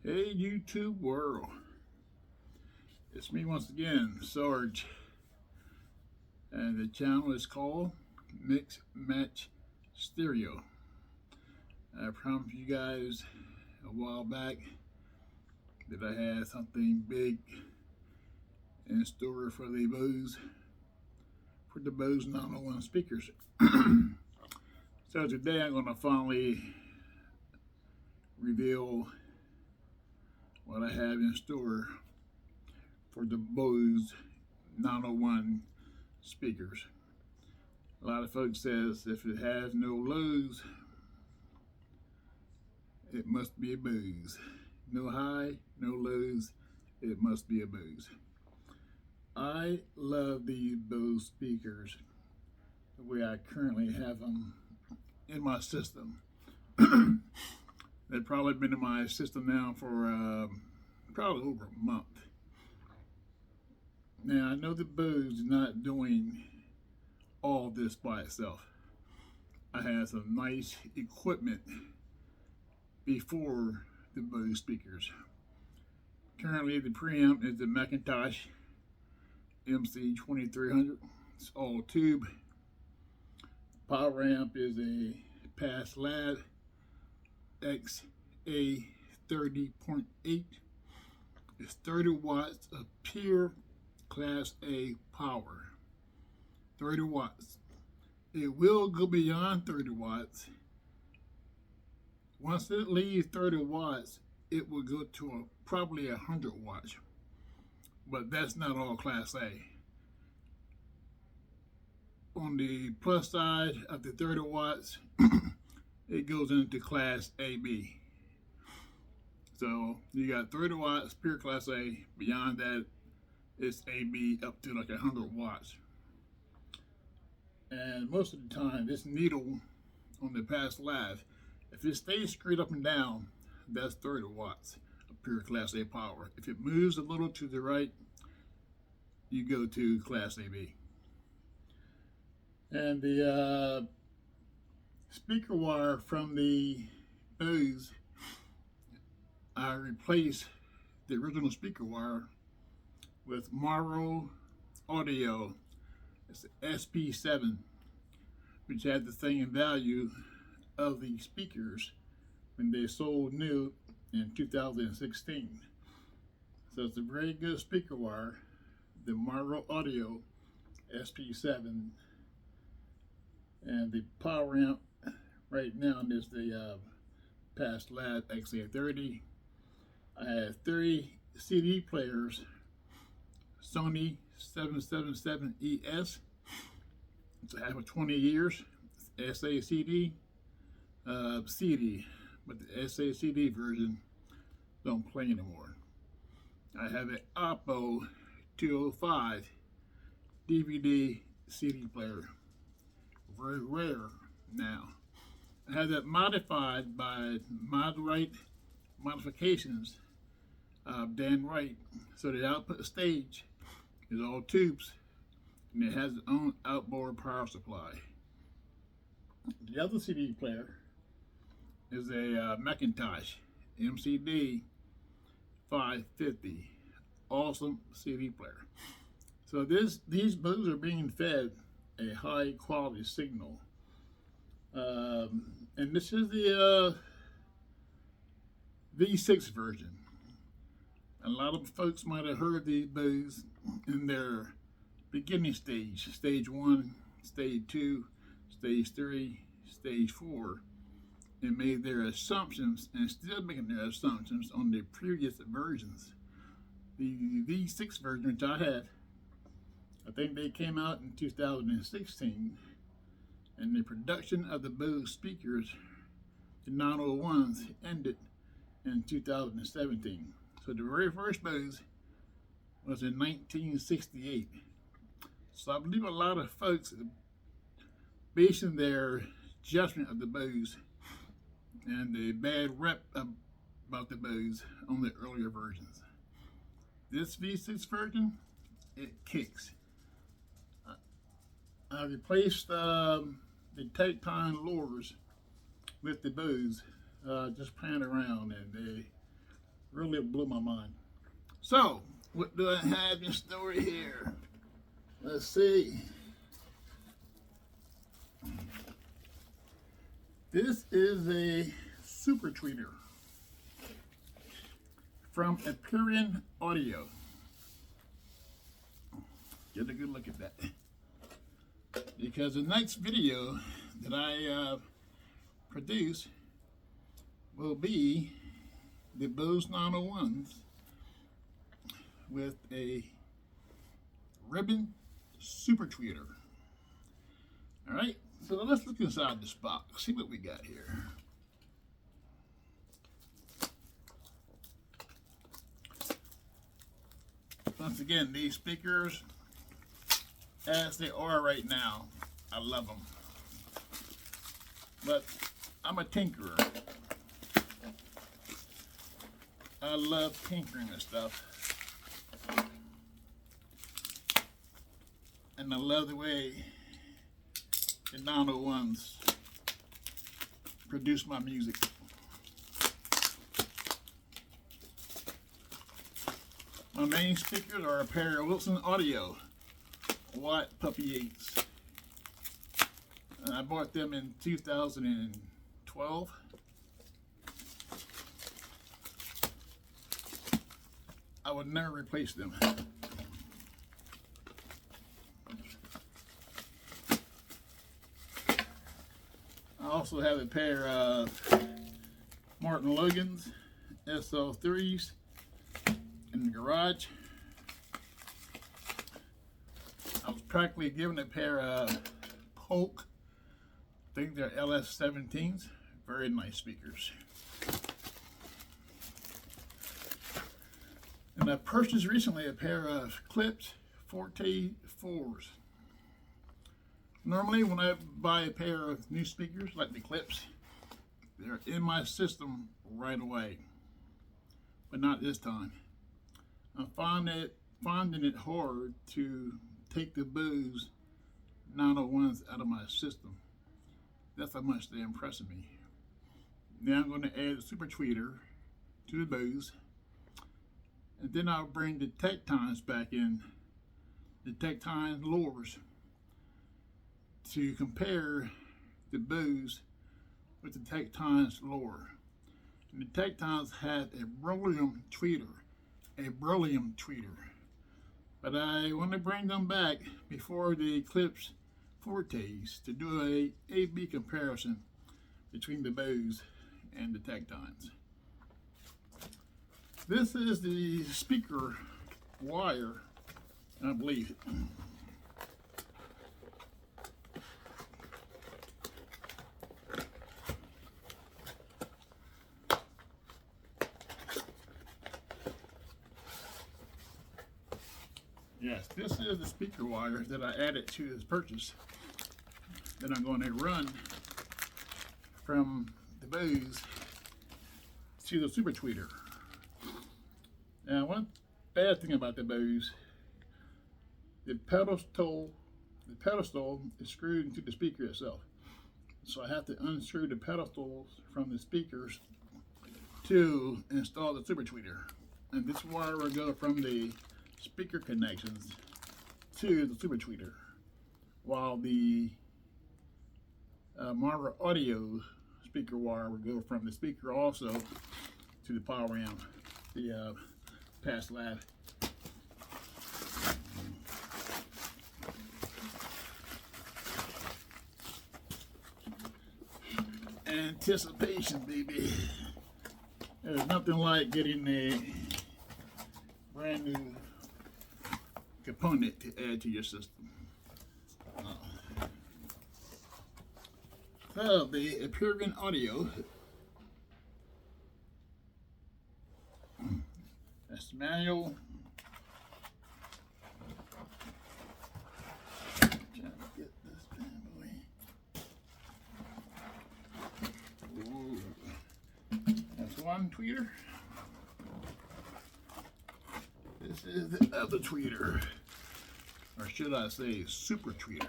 Hey YouTube world, it's me once again, Sarge, and the channel is called Mix Match Stereo. I promised you guys a while back that I had something big in store for the Bose 901 speakers. So today I'm going to finally reveal what I have in store for the Bose 901 speakers. A lot of folks says if it has no lows, it must be a Bose. No high, no lows, it must be a Bose. I love these Bose speakers the way I currently have them in my system. They've probably been in my system now for probably over a month. Now, I know that Bose is not doing all this by itself. I had some nice equipment before the Bose speakers. Currently, the preamp is the Macintosh MC2300. It's all tube. Power amp is a Pass Lab XA30.8. It's 30 watts of pure Class A power. 30 watts. It will go beyond 30 watts. Once it leaves 30 watts, it will go to probably 100 watts. But that's not all Class A. On the plus side of the 30 watts, it goes into Class AB. So you got 30 watts, pure Class A. Beyond that, it's AB up to like 100 watts. And most of the time, this needle on the Pass Lab, if it stays straight up and down, that's 30 watts of pure Class A power. If it moves a little to the right, you go to Class AB. And the speaker wire from the Bose, I replaced the original speaker wire with Morrow Audio. It's the SP7, which had the same value of the speakers when they sold new in 2016. So it's a very good speaker wire, the Morrow Audio SP7. And the power amp right now is the Pass Lab XA30. I have 30 CD players, Sony 777ES. It's a 20 years. It's SACD CD, but the SACD version don't play anymore. I have an Oppo 205 DVD CD player. Very rare now. I have that modified by Mod-Right Modifications, Dan Wright. So the output stage is all tubes, and it has its own outboard power supply. The other CD player is a Macintosh MCD 550. Awesome CD player. So these Bose are being fed a high quality signal, and this is the V6 version. A lot of folks might have heard these Bose in their beginning stage 1, stage 2, stage 3, stage 4, and made their assumptions and still making their assumptions on the previous versions. The V6 version, which I have, I think they came out in 2016, and the production of the Bose speakers, the 901s, ended in 2017. So the very first Bose was in 1968. So I believe a lot of folks are basing their judgment of the Bose and the bad rep about the Bose on the earlier versions. This V6 version, it kicks. I replaced the Titan lures with the Bose, just playing around, and they Really blew my mind. So, what do I have in store here? Let's see. This is a super tweeter from Aperion Audio. Get a good look at that. Because the next video that I produce will be the Bose 901s with a ribbon super tweeter. Alright, so let's look inside this box, see what we got here. Once again, these speakers, as they are right now, I love them. But I'm a tinkerer. I love tinkering and stuff. And I love the way the 901s produce my music. My main speakers are a pair of Wilson Audio White Puppy 8s. And I bought them in 2012. I would never replace them. I also have a pair of Martin Logan's SL3s in the garage. I was practically given a pair of Polk, I think they're LS17s, very nice speakers. And I purchased recently a pair of Clips Forte 4s. Normally when I buy a pair of new speakers like the Clips, they're in my system right away. But not this time. I'm finding it hard to take the Bose 901s out of my system. That's how much they're impressing me. Now I'm going to add a super tweeter to the Bose. And then I'll bring the Tectines back in, the Tectine lures, to compare the Bose with the Tectines lure. And the Tectines had a beryllium tweeter, but I want to bring them back before the Clips Fortes to do a A/B comparison between the Bose and the Tectines. This is the speaker wire, I believe. Yes, this is the speaker wire that I added to this purchase that I'm going to run from the Bose to the super tweeter. Now, one bad thing about the Bose, the pedestal is screwed into the speaker itself. So I have to unscrew the pedestals from the speakers to install the super tweeter. And this wire will go from the speaker connections to the super tweeter, while the Marva Audio speaker wire will go from the speaker also to the power amp, the pass lab. Anticipation, baby. There's nothing like getting a brand new component to add to your system. So the Aperion Audio, that's the manual. Trying to get this bad boy. Ooh. That's one tweeter. This is the other tweeter, or should I say super tweeter.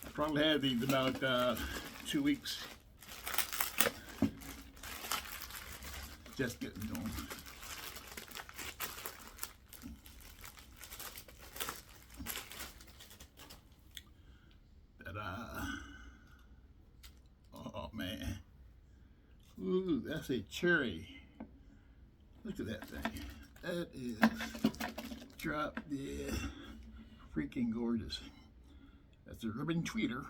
I Probably had these about 2 weeks. Just getting going. Ta-da. Oh man. Ooh, that's a cherry. Look at that thing. That is drop dead freaking gorgeous. That's a ribbon tweeter.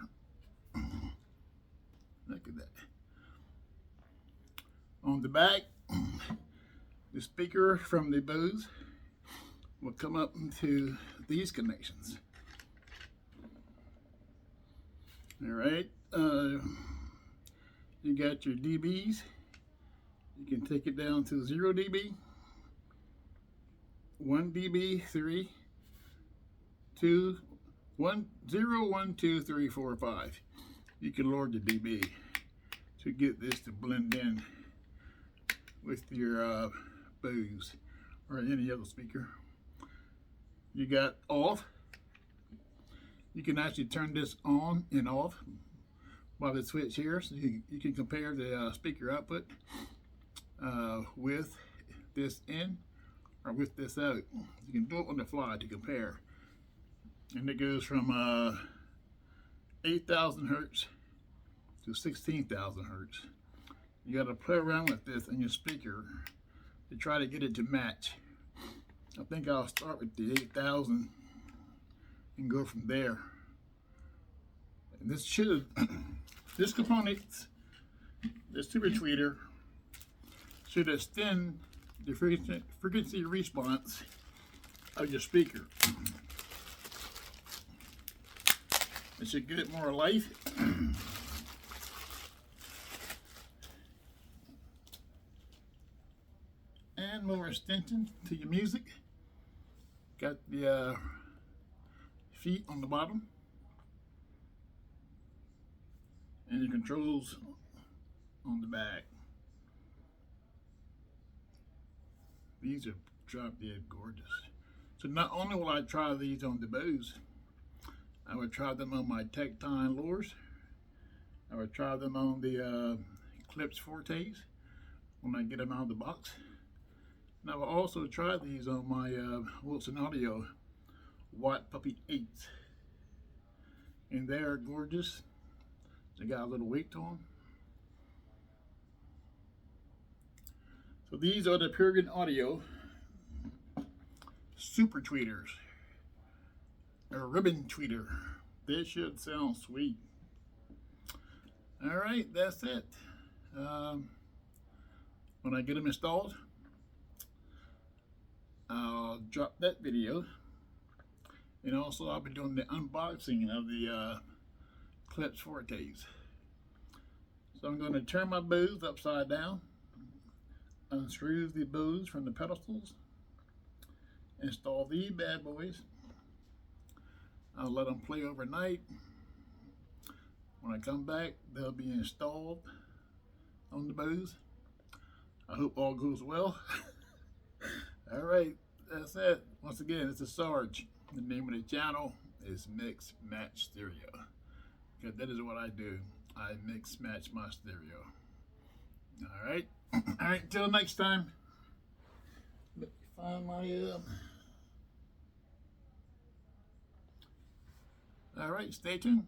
Look at that. On the back, the speaker from the Bose will come up into these connections. All right. You got your dBs. You can take it down to 0 dB, 1 dB, 3, 2, 1, 0, 1, 2, 3, 4, 5. You can lower the dB to get this to blend in with your Bose or any other speaker. You got off. You can actually turn this on and off by the switch here, so you can compare the speaker output with this in or with this out. You can do it on the fly to compare. And it goes from 8,000 hertz to 16,000 hertz. You got to play around with this in your speaker to try to get it to match. I think I'll start with the 8,000 and go from there. And this should, this component, this super tweeter, should extend the frequency response of your speaker. It should give it more life. And more extension to your music. Got the feet on the bottom. And your controls on the back. These are drop dead gorgeous. So not only will I try these on the Bose, I would try them on my Tectine lures. I would try them on the Eclipse Fortes when I get them out of the box. And I will also try these on my Wilson Audio Watt Puppy 8s. And they are gorgeous. They got a little weight to them. So these are the Aperion Audio Super Tweeters. A ribbon tweeter. This should sound sweet. All right, that's it. When I get them installed, I'll drop that video. And also I'll be doing the unboxing of the Eclipse Fortes. So I'm going to turn my Bose upside down, unscrew the Bose from the pedestals, install these bad boys. I'll let them play overnight. When I come back, they'll be installed on the Bose. I hope all goes well. All right, that's it. Once again, it's a Sarge. The name of the channel is Mix Match Stereo. Because that is what I do. I mix match my stereo. All right. All right. Till next time. Let me find my. All right. Stay tuned.